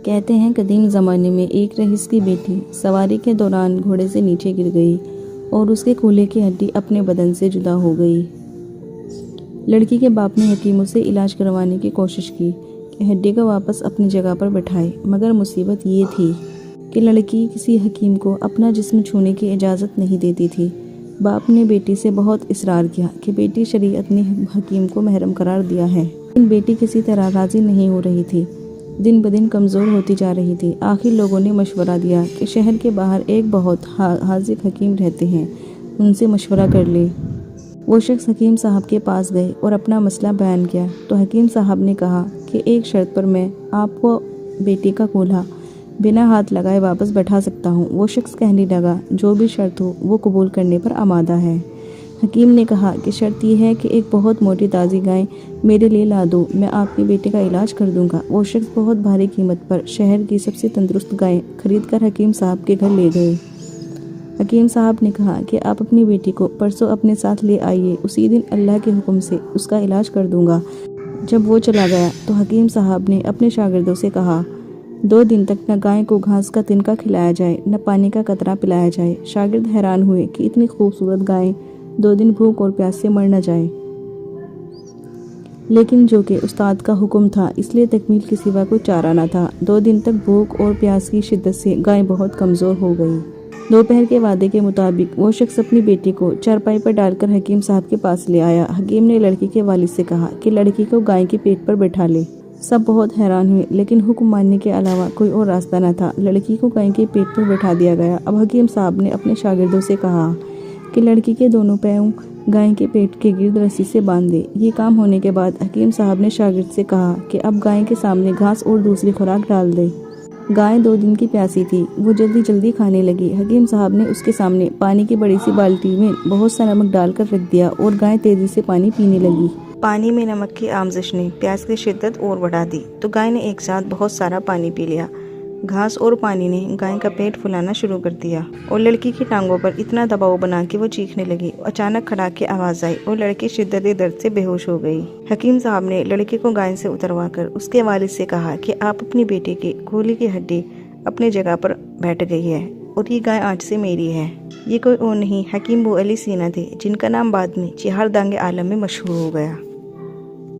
کہتے ہیں قدیم زمانے میں ایک رئیس کی بیٹی سواری کے دوران گھوڑے سے نیچے گر گئی اور اس کے کولے کی ہڈی اپنے بدن سے جدا ہو گئی۔ لڑکی کے باپ نے حکیموں سے علاج کروانے کی کوشش کی کہ ہڈی کو واپس اپنی جگہ پر بٹھائے، مگر مصیبت یہ تھی کہ لڑکی کسی حکیم کو اپنا جسم چھونے کی اجازت نہیں دیتی تھی۔ باپ نے بیٹی سے بہت اصرار کیا کہ بیٹی شریعت نے حکیم کو محرم قرار دیا ہے، لیکن بیٹی کسی طرح راضی نہیں ہو رہی تھی، دن بدن کمزور ہوتی جا رہی تھی۔ آخر لوگوں نے مشورہ دیا کہ شہر کے باہر ایک بہت حاذق حکیم رہتے ہیں، ان سے مشورہ کر لیں۔ وہ شخص حکیم صاحب کے پاس گئے اور اپنا مسئلہ بیان کیا تو حکیم صاحب نے کہا کہ ایک شرط پر میں آپ کو بیٹی کا کولہا بنا ہاتھ لگائے واپس بٹھا سکتا ہوں۔ وہ شخص کہنے لگا جو بھی شرط ہو وہ قبول کرنے پر آمادہ ہے۔ حکیم نے کہا کہ شرط یہ ہے کہ ایک بہت موٹی تازی گائے میرے لیے لا دو، میں آپ کی بیٹی کا علاج کر دوں گا۔ وہ شخص بہت بھاری قیمت پر شہر کی سب سے تندرست گائے خرید کر حکیم صاحب کے گھر لے گئے۔ حکیم صاحب نے کہا کہ آپ اپنی بیٹی کو پرسوں اپنے ساتھ لے آئیے، اسی دن اللہ کے حکم سے اس کا علاج کر دوں گا۔ جب وہ چلا گیا تو حکیم صاحب نے اپنے شاگردوں سے کہا 2 دن تک نہ گائے کو گھاس کا تنکا کھلایا جائے نہ پانی کا قطرہ پلایا جائے۔ شاگرد حیران ہوئے کہ اتنی خوبصورت گائے 2 دن بھوک اور پیاس سے مر نہ جائے، لیکن جو کہ استاد کا حکم تھا اس لیے تکمیل کے سوا کوئی چارہ نہ تھا۔ 2 دن تک بھوک اور پیاس کی شدت سے گائے بہت کمزور ہو گئی۔ دوپہر کے وعدے کے مطابق وہ شخص اپنی بیٹی کو چارپائی پر ڈال کر حکیم صاحب کے پاس لے آیا۔ حکیم نے لڑکی کے والد سے کہا کہ لڑکی کو گائے کے پیٹ پر بٹھا لے۔ سب بہت حیران ہوئے، لیکن حکم ماننے کے علاوہ کوئی اور راستہ نہ تھا۔ لڑکی کو گائے کے پیٹ پر بٹھا دیا گیا۔ اب حکیم صاحب نے اپنے شاگردوں سے کہا کہ لڑکی کے دونوں پاؤں گائے کے پیٹ کے گرد رسی سے باندھ دے۔ یہ کام ہونے کے بعد حکیم صاحب نے شاگرد سے کہا کہ اب گائے کے سامنے گھاس اور دوسری خوراک ڈال دے۔ گائے 2 دن کی پیاسی تھی، وہ جلدی جلدی کھانے لگی۔ حکیم صاحب نے اس کے سامنے پانی کی بڑی سی بالٹی میں بہت سا نمک ڈال کر رکھ دیا اور گائے تیزی سے پانی پینے لگی۔ پانی میں نمک کی آمیزش نے پیاس کی شدت اور بڑھا دی تو گائے نے ایک ساتھ بہت سارا پانی پی لیا۔ گھاس اور پانی نے گائے کا پیٹ پھلانا شروع کر دیا اور لڑکی کی ٹانگوں پر اتنا دباؤ بنا کہ وہ چیخنے لگی۔ اچانک کھڑاک کی آواز آئی اور لڑکی شدت درد سے بے ہوش ہو گئی۔ حکیم صاحب نے لڑکی کو گائے سے اتروا کر اس کے والد سے کہا کہ آپ اپنی بیٹی کی کھولی کی ہڈی اپنی جگہ پر بیٹھ گئی ہے اور یہ گائے آج سے میری ہے۔ یہ کوئی اور نہیں حکیم بو علی سینا تھے، جن کا نام بعد میں 4 دانگ عالم میں مشہور ہو گیا۔